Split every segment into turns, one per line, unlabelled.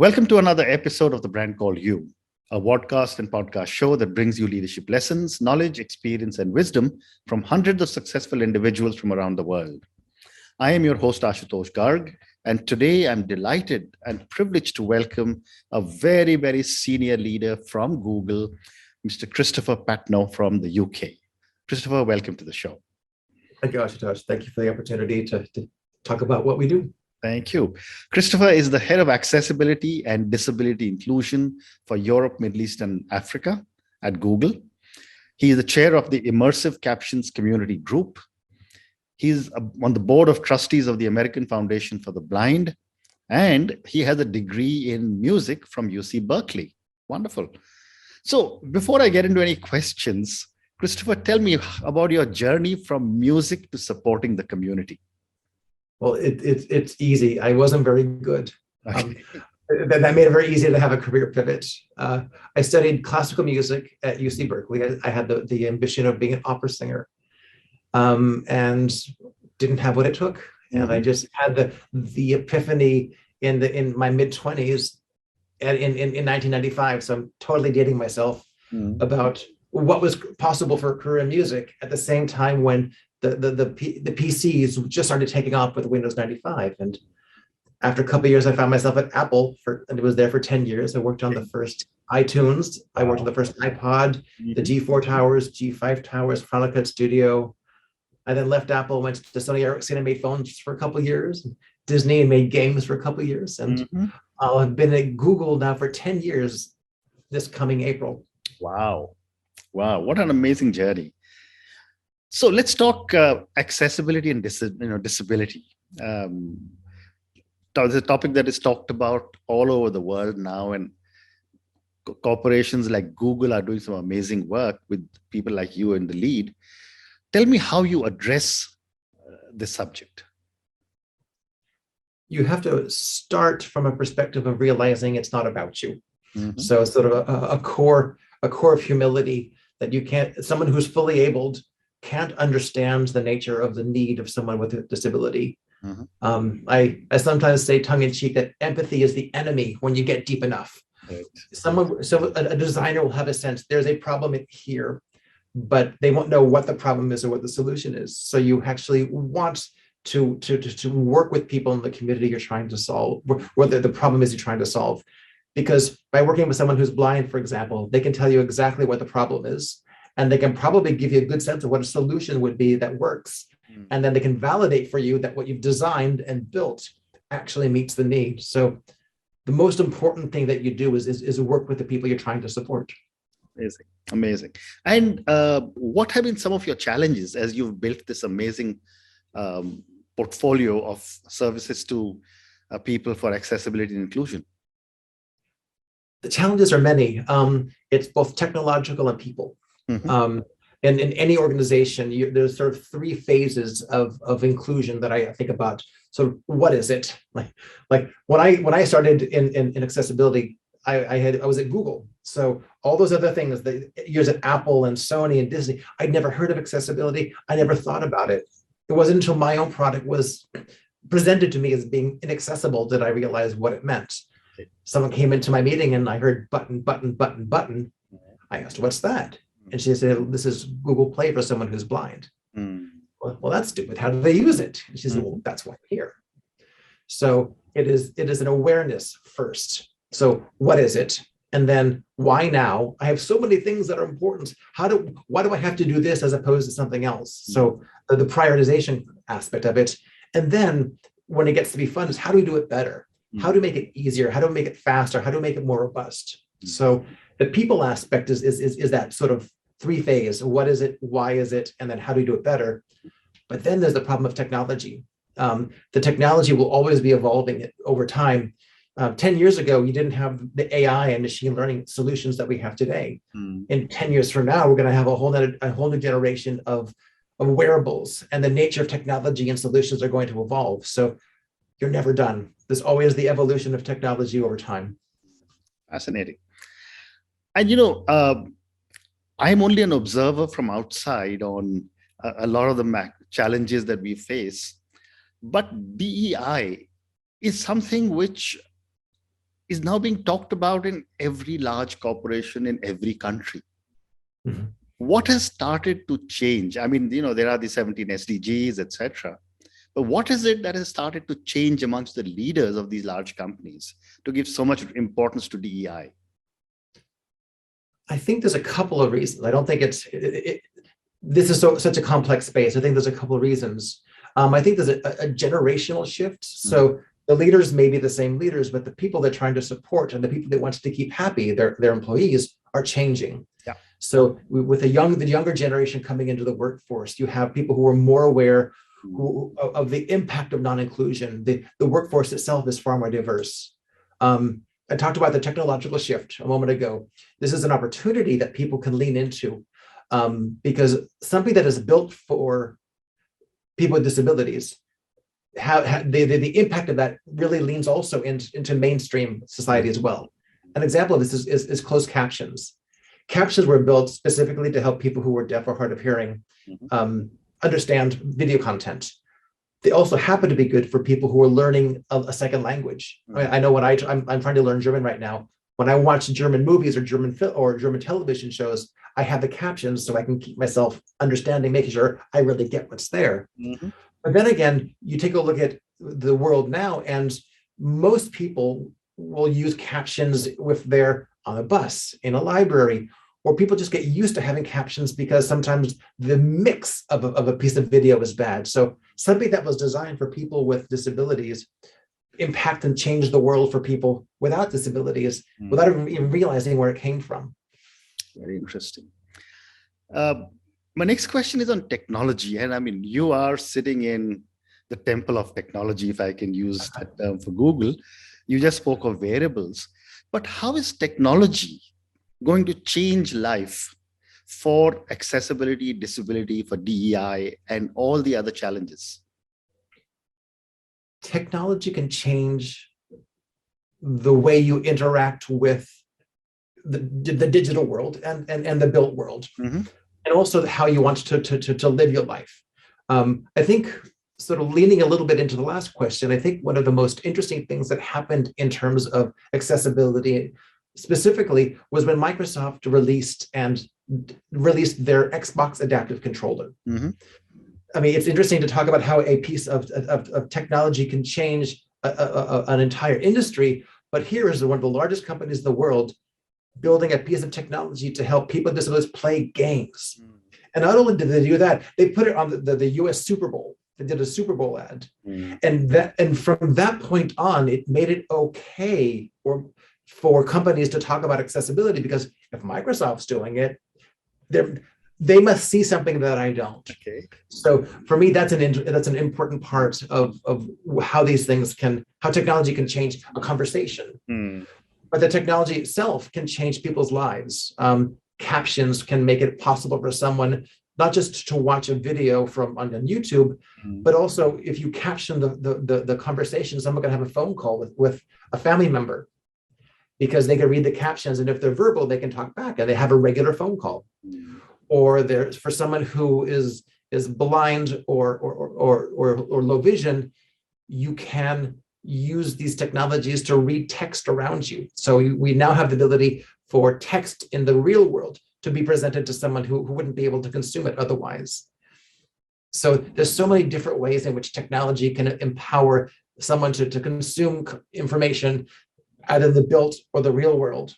Welcome to another episode of The Brand Called You, a podcast and podcast show that brings you leadership lessons, knowledge, experience, and wisdom from hundreds of successful individuals from around the world. I am your host, Ashutosh Garg, and today I'm delighted and privileged to welcome a very, very senior leader from Google, Mr. Christopher Patnoe from the UK. Christopher, welcome to the show.
Thank you, Ashutosh. Thank you for the opportunity to talk about what we do.
Thank you. Christopher is the head of accessibility and disability inclusion for Europe, Middle East, and Africa at Google. He is the chair of the Immersive Captions Community Group. He's on the board of trustees of the American Foundation for the Blind, and he has a degree in music from UC Berkeley. Wonderful. So before I get into any questions, Christopher, tell me about your journey from music to supporting the community.
Well, it's easy. I wasn't very good.
Okay.
That made it very easy to have a career pivot. I studied classical music at UC Berkeley. I had the ambition of being an opera singer, and didn't have what it took. And I just had the epiphany in my mid-20s in 1995. So I'm totally dating myself about what was possible for a career in music at the same time when the PCs just started taking off with Windows 95. And after a couple of years, I found myself at Apple and it was there for 10 years. I worked on the first iTunes. I worked on the first iPod, the G4 towers, G5 towers, Final Cut Studio. I then left Apple, went to Sony Ericsson and made phones for a couple of years, Disney and made games for a couple of years. And I've been at Google now for 10 years this coming April.
Wow. Wow. What an amazing journey. So let's talk accessibility and disability. It's a topic that is talked about all over the world now, and corporations like Google are doing some amazing work with people like you in the lead. Tell me how you address this subject.
You have to start from a perspective of realizing it's not about you. So sort of a core of humility that you can't, someone who's fully abled can't understand the nature of the need of someone with a disability. I sometimes say tongue in cheek that empathy is the enemy when you get deep enough.
Right.
So a designer will have a sense there's a problem here, but they won't know what the problem is or what the solution is. So you actually want to work with people in the community you're trying to solve, whether the problem is you're trying to solve. Because by working with someone who's blind, for example, they can tell you exactly what the problem is, and they can probably give you a good sense of what a solution would be that works. And then they can validate for you that what you've designed and built actually meets the need. So the most important thing that you do is work with the people you're trying to support.
Amazing. Amazing. And what have been some of your challenges as you've built this amazing portfolio of services to people for accessibility and inclusion?
The challenges are many. It's both technological and people. And in any organization, there's sort of three phases of inclusion that I think about. So what is it? Like when I started in accessibility, I was at Google. So all those other things, the years at Apple and Sony and Disney, I'd never heard of accessibility. I never thought about it. It wasn't until my own product was presented to me as being inaccessible that I realized what it meant. Someone came into my meeting and I heard button, button, button, button. I asked, what's that? And she said, this is Google Play for someone who's blind. Well, that's stupid. How do they use it? And she said, well, that's why I'm here. So it is an awareness first. So what is it? And then why now? I have so many things that are important. Why do I have to do this as opposed to something else? So the prioritization aspect of it. And then when it gets to be fun is how do we do it better? How do we make it easier? How do we make it faster? How do we make it more robust? So the people aspect is that sort of three phase. What is it? Why is it? And then how do we do it better? But then there's the problem of technology. The technology will always be evolving over time. 10 years ago, you didn't have the AI and machine learning solutions that we have today. In 10 years from now, we're going to have a whole new generation of wearables, and the nature of technology and solutions are going to evolve. So you're never done. There's always the evolution of technology over time.
Fascinating. And I'm only an observer from outside on a lot of the challenges that we face, but DEI is something which is now being talked about in every large corporation in every country.
Mhm.
What has started to change? I mean, there are the 17 SDGs, etc. But what is it that has started to change amongst the leaders of these large companies to give so much importance to DEI?
I think there's a couple of reasons. I don't think this is such a complex space. I think there's a couple of reasons. I think there's a generational shift. So the leaders may be the same leaders, but the people they're trying to support and the people they want to keep happy, their employees, are changing.
Yeah.
So with the younger generation coming into the workforce, you have people who are more aware of the impact of non-inclusion. The workforce itself is far more diverse. I talked about the technological shift a moment ago. This is an opportunity that people can lean into because something that is built for people with disabilities, the impact of that really leans also into mainstream society as well. An example of this is closed captions. Captions were built specifically to help people who were deaf or hard of hearing understand video content. They also happen to be good for people who are learning a second language. I know when I'm trying to learn German right now. When I watch German movies or German television shows, I have the captions so I can keep myself understanding, making sure I really get what's there. But then again, you take a look at the world now, and most people will use captions if they're on a bus, in a library, or people just get used to having captions because sometimes the mix of a piece of video is bad. So something that was designed for people with disabilities impact and change the world for people without disabilities without even realizing where it came from.
Very interesting. My next question is on technology. And I mean, you are sitting in the temple of technology, if I can use that term for Google. You just spoke of wearables. But how is technology going to change life for accessibility, disability, for DEI, and all the other challenges?
Technology can change the way you interact with the digital world and the built world, and also how you want to live your life. I think, sort of leaning a little bit into the last question, I think one of the most interesting things that happened in terms of accessibility specifically was when Microsoft released their Xbox adaptive controller. I mean, it's interesting to talk about how a piece of technology can change an entire industry, but here is one of the largest companies in the world building a piece of technology to help people with disabilities play games. And not only did they do that, they put it on the US Super Bowl. They did a Super Bowl ad. And from that point on, it made it okay for companies to talk about accessibility, because if Microsoft's doing it, they must see something that I don't.
Okay.
So for me, that's an important part of how how technology can change a conversation. But the technology itself can change people's lives. Captions can make it possible for someone not just to watch a video on YouTube, but also if you caption the conversation, someone can have a phone call with a family member, because they can read the captions, and if they're verbal, they can talk back, and they have a regular phone call. Or there's for someone who is blind or low vision, you can use these technologies to read text around you. So we now have the ability for text in the real world to be presented to someone who wouldn't be able to consume it otherwise. So there's so many different ways in which technology can empower someone to consume information either in the built or the real world.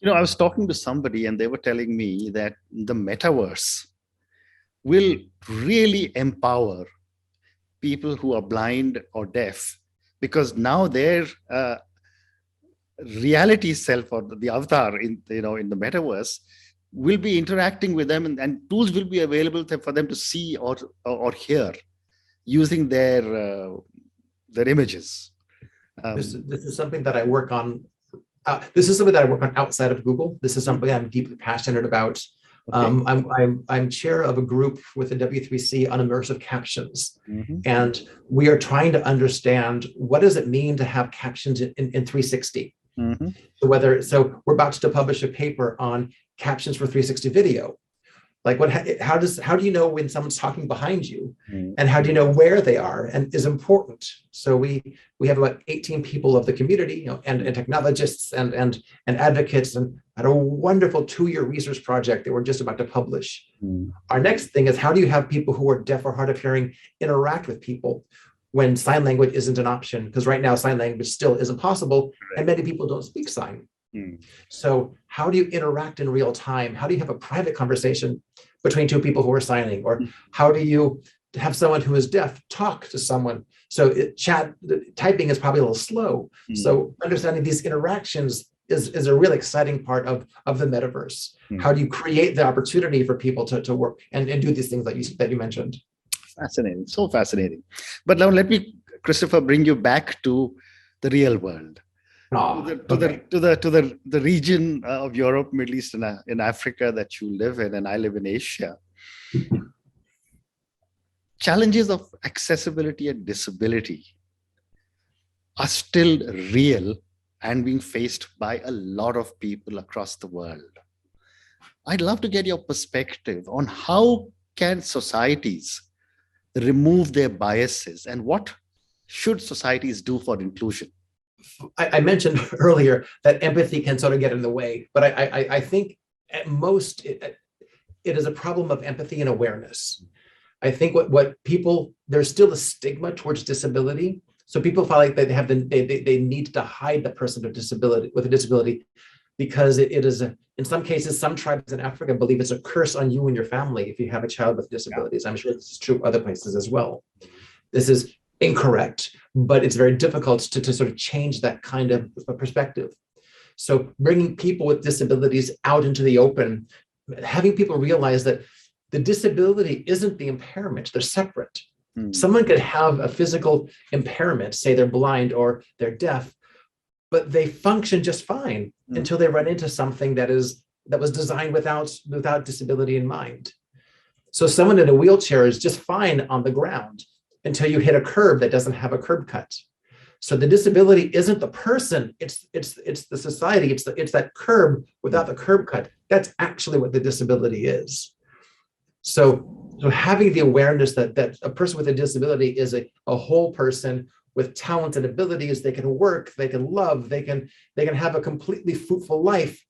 I was talking to somebody and they were telling me that the metaverse will really empower people who are blind or deaf, because now their reality self, or the avatar in the metaverse, will be interacting with them, and tools will be available for them to see or hear using their images.
This is something that I work on. This is something that I work on outside of Google. This is something I'm deeply passionate about. Okay. I'm chair of a group with the W3C on immersive captions, and we are trying to understand what does it mean to have captions in 360. So we're about to publish a paper on captions for 360 video. Like how do you know when someone's talking behind you, and how do you know where they are, and is important. So we have about 18 people of the community, and technologists and advocates, and had a wonderful 2-year research project that we're just about to publish. Our next thing is, how do you have people who are deaf or hard of hearing interact with people when sign language isn't an option? Because right now sign language still isn't possible, and many people don't speak sign. So how do you interact in real time? How do you have a private conversation between two people who are signing? Or how do you have someone who is deaf talk to someone? So typing is probably a little slow. So understanding these interactions is a really exciting part of the metaverse. How do you create the opportunity for people to work and do these things that you mentioned?
Fascinating, so fascinating. But now let me, Christopher, bring you back to the real world. To the region of Europe, Middle East, and in Africa that you live in, and I live in Asia. Challenges of accessibility and disability are still real and being faced by a lot of people across the world. I'd love to get your perspective on how can societies remove their biases, and what should societies do for inclusion?
I mentioned earlier that empathy can sort of get in the way, but I think at most it is a problem of empathy and awareness. I think what people, there's still a stigma towards disability. So people feel like they need to hide the person with a disability because it is in some cases, some tribes in Africa believe it's a curse on you and your family if you have a child with disabilities. I'm sure this is true other places as well. This is incorrect, but it's very difficult to sort of change that kind of perspective. So bringing people with disabilities out into the open, having people realize that the disability isn't the impairment, they're separate. Someone could have a physical impairment, say they're blind or they're deaf, but they function just fine until they run into something that was designed without disability in mind. So someone in a wheelchair is just fine on the ground until you hit a curb that doesn't have a curb cut. So the disability isn't the person, it's the society, it's that curb without the curb cut. That's actually what the disability is. So having the awareness that a person with a disability is a whole person with talent and abilities, they can work, they can love, they can have a completely fruitful life,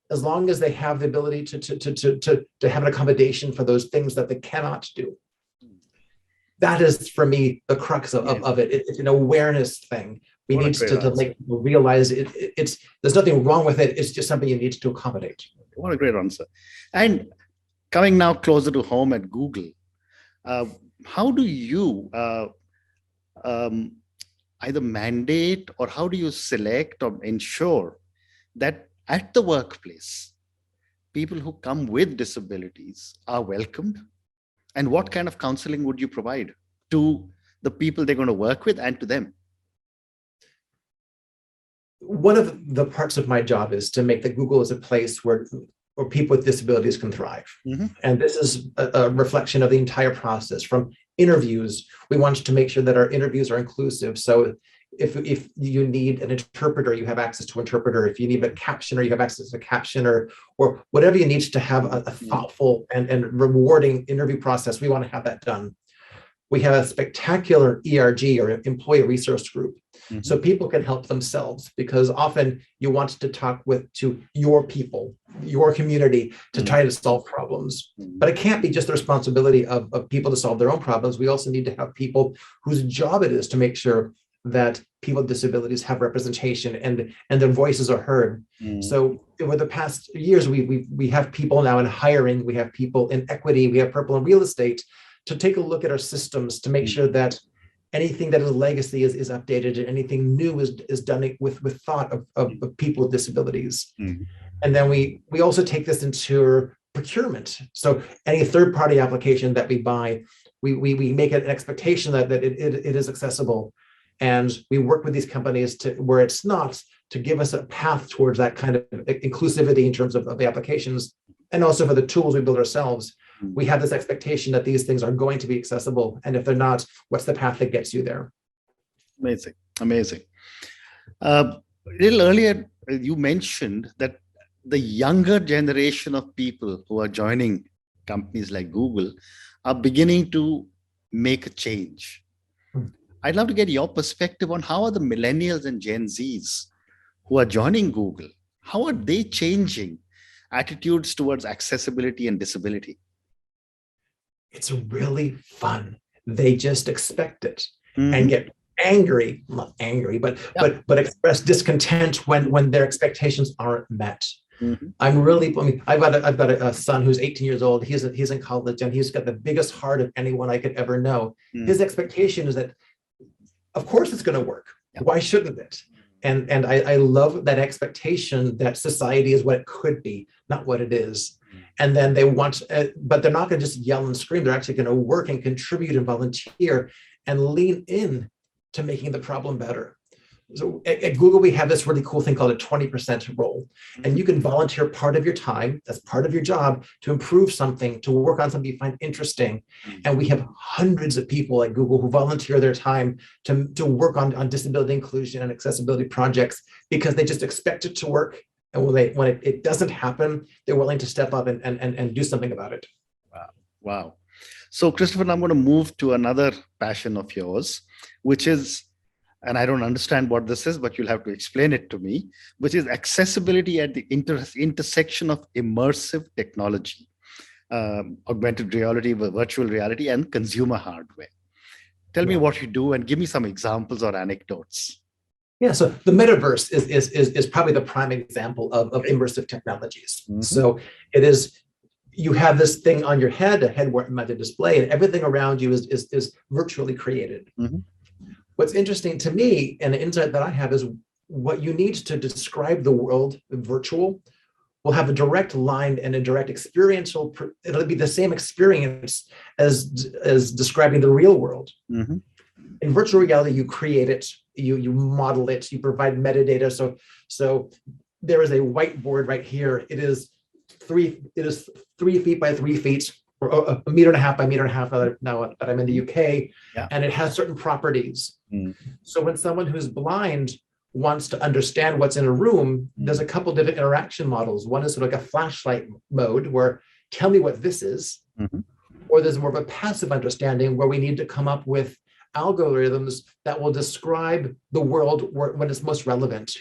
as long as they have the ability to have an accommodation for those things that they cannot do. That is, for me, the crux of it. It's an awareness thing. We need to make people realize there's nothing wrong with it. It's just something you need to accommodate.
What a great answer. And coming now closer to home at Google, how do you either mandate, or how do you select or ensure that at the workplace, people who come with disabilities are welcomed? And what kind of counseling would you provide to the people they're going to work with and to them?
One of the parts of my job is to make that Google is a place where people with disabilities can thrive. And this is a reflection of the entire process. From interviews, we want to make sure that our interviews are inclusive. So if you need an interpreter, you have access to an interpreter. If you need a captioner, you have access to a captioner, or whatever you need to have a thoughtful and rewarding interview process. We want to have that done. We have a spectacular ERG, or employee resource group. So people can help themselves, because often you want to talk to your people, your community, to try to solve problems. But it can't be just the responsibility of people to solve their own problems. We also need to have people whose job it is to make sure that people with disabilities have representation and their voices are heard. So over the past years, we have people now in hiring, we have people in equity, we have people in real estate, to take a look at our systems to make sure that anything that is legacy is updated, and anything new is done with thought of people with disabilities. And then we also take this into procurement. So any third-party application that we buy, we make it an expectation that it is accessible. And we work with these companies where it's not, to give us a path towards that kind of inclusivity in terms of the applications, and also for the tools we build ourselves. We have this expectation that these things are going to be accessible. And if they're not, what's the path that gets you there?
Amazing, amazing. A little earlier, you mentioned that the younger generation of people who are joining companies like Google are beginning to make a change. I'd love to get your perspective on how are the millennials and Gen Zs who are joining Google, how are they changing attitudes towards accessibility and disability?
It's really fun. They just expect it and
Mm-hmm.
get angry, not angry, but express discontent when their expectations aren't met.
Mm-hmm.
I mean, I've got a son who's 18 years old. He's in college and he's got the biggest heart of anyone I could ever know. His expectation is that, of course, it's going to work.
Yeah.
Why shouldn't it? And I love that expectation that society is what it could be, not what it is. And then they want, but they're not going to just yell and scream. They're actually going to work and contribute and volunteer and lean in to making the problem better. So at Google, we have this really cool thing called a 20% role. And you can volunteer part of your time, that's part of your job, to improve something, to work on something you find interesting. And we have hundreds of people at Google who volunteer their time to work on disability inclusion and accessibility projects because they just expect it to work. And when it doesn't happen, they're willing to step up and do something about it.
Wow. So, Christopher, I'm going to move to another passion of yours, which is, and I don't understand what this is, but you'll have to explain it to me, which is accessibility at the intersection of immersive technology, augmented reality, virtual reality, and consumer hardware. Tell me what you do and give me some examples or anecdotes.
Yeah, so the metaverse is probably the prime example of immersive technologies. Mm-hmm. So it is, you have this thing on your head, a head-mounted display, and everything around you is virtually created. Mm-hmm. What's interesting to me, and the insight that I have, is what you need to describe the world virtual will have a direct line and a direct experiential, it'll be the same experience as describing the real world. Mm-hmm. In virtual reality, you create it, you model it, you provide metadata. So there is a whiteboard right here. It is 3 feet by 3 feet, or a meter and a half by meter and a half now that I'm in the UK, and it has certain properties. So when someone who's blind wants to understand what's in a room, there's a couple different interaction models. One is sort of like a flashlight mode where tell me what this is, or there's more of a passive understanding where we need to come up with algorithms that will describe the world when it's most relevant.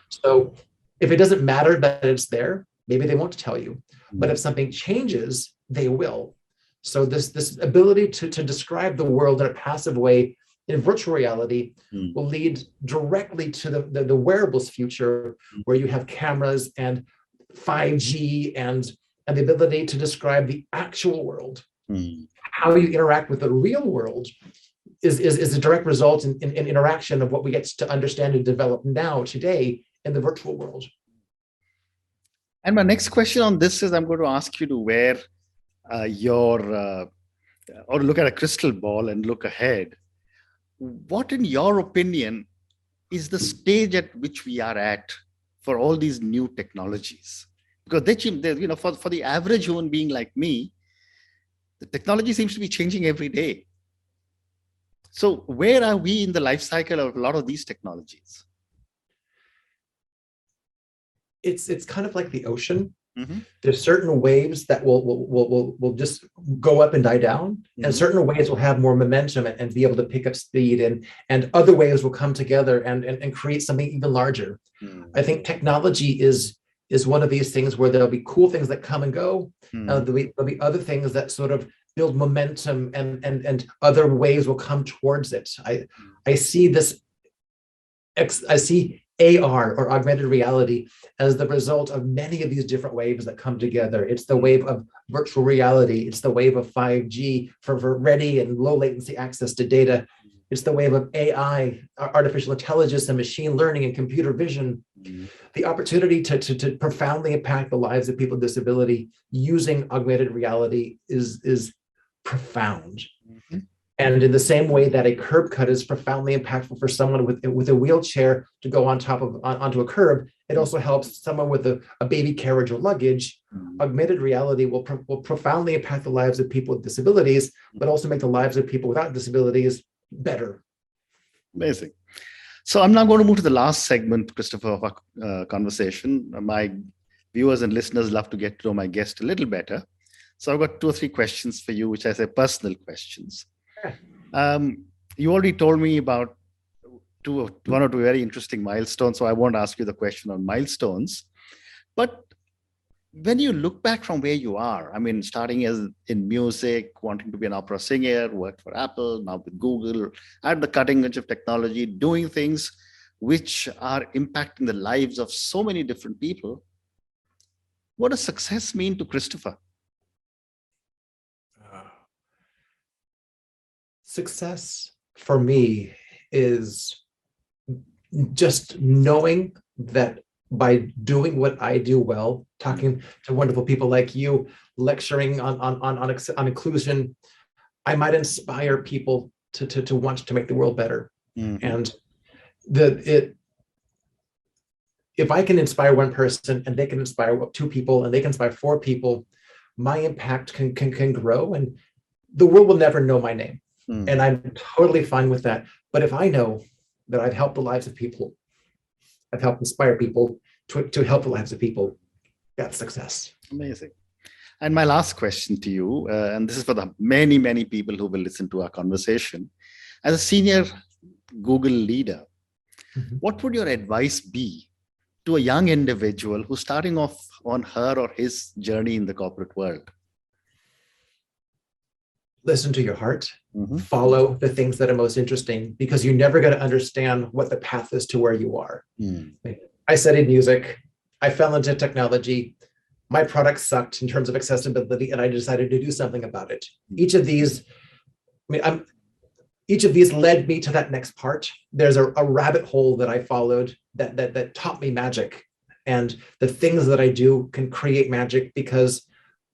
So if it doesn't matter that it's there, maybe they won't tell you. But if something changes, they will. So this ability to describe the world in a passive way in virtual reality will lead directly to the wearables future, where you have cameras and 5G and the ability to describe the actual world. How you interact with the real world is a direct result in interaction of what we get to understand and develop now today in the virtual world.
And my next question on this is, I'm going to ask you to wear or look at a crystal ball and look ahead. What, in your opinion, is the stage at which we are at for all these new technologies? Because for the average human being like me, the technology seems to be changing every day. So where are we in the life cycle of a lot of these technologies?
It's kind of like the ocean. There's certain waves that will just go up and die down, and certain waves will have more momentum and be able to pick up speed, and other waves will come together and create something even larger. I think technology is one of these things where there'll be cool things that come and go. There'll be other things that sort of build momentum, and other waves will come towards it. I see this. I see AR, or augmented reality, as the result of many of these different waves that come together. It's the wave of virtual reality. It's the wave of 5G for ready and low latency access to data. It's the wave of AI, artificial intelligence, and machine learning and computer vision. The opportunity to profoundly impact the lives of people with disability using augmented reality is profound. And in the same way that a curb cut is profoundly impactful for someone with a wheelchair to go onto a curb, it also helps someone with a baby carriage or luggage. Augmented reality will profoundly impact the lives of people with disabilities, but also make the lives of people without disabilities better.
Amazing. So I'm now going to move to the last segment, Christopher, of our conversation. My viewers and listeners love to get to know my guest a little better. So I've got 2 or 3 questions for you, which I say personal questions.
Yeah.
You already told me about 1 or 2 very interesting milestones, so I won't ask you the question on milestones. But when you look back from where you are, I mean, starting as in music, wanting to be an opera singer, worked for Apple, now with Google, at the cutting edge of technology, doing things which are impacting the lives of so many different people, what does success mean to Christopher?
Success for me is just knowing that by doing what I do well, talking to wonderful people like you, lecturing on inclusion, I might inspire people to want to make the world better. And if I can inspire one person and they can inspire 2 people and they can inspire 4 people, my impact can grow, and the world will never know my name. And I'm totally fine with that. But if I know that I've helped the lives of people, I've helped inspire people to help the lives of people, that's success.
Amazing. And my last question to you, and this is for the many, many people who will listen to our conversation. As a senior Google leader, what would your advice be to a young individual who's starting off on her or his journey in the corporate world?
Listen to your heart, follow the things that are most interesting, because you're never going to understand what the path is to where you are. I studied music. I fell into technology. My product sucked in terms of accessibility, and I decided to do something about it. Each of these led me to that next part. There's a rabbit hole that I followed that taught me magic. And the things that I do can create magic because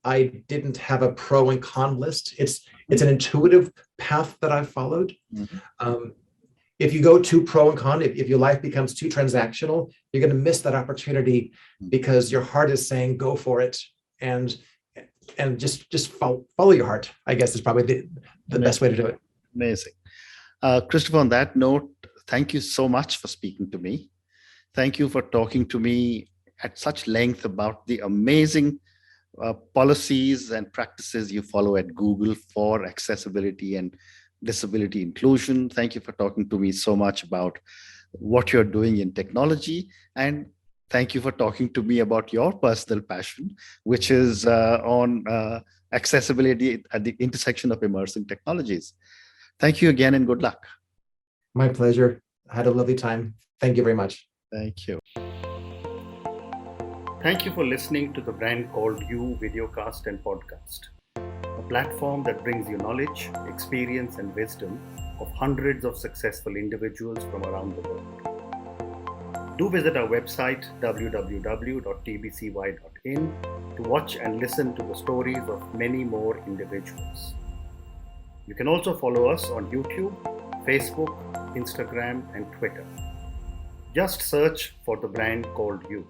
I didn't have a pro and con list. It's an intuitive path that I've followed. If you go too pro and con, if your life becomes too transactional, you're going to miss that opportunity because your heart is saying, go for it. And just follow your heart, I guess, is probably the best way to do it.
Amazing. Christopher, on that note, thank you so much for speaking to me. Thank you for talking to me at such length about the amazing policies and practices you follow at Google for accessibility and disability inclusion. Thank you for talking to me so much about what you're doing in technology. And thank you for talking to me about your personal passion, which is on accessibility at the intersection of immersive technologies. Thank you again and good luck.
My pleasure. I had a lovely time. Thank you very much.
Thank you. Thank you for listening to the Brand Called You videocast and podcast, a platform that brings you knowledge, experience, and wisdom of hundreds of successful individuals from around the world. Do visit our website www.tbcy.in to watch and listen to the stories of many more individuals. You can also follow us on YouTube, Facebook, Instagram, and Twitter. Just search for the Brand Called You.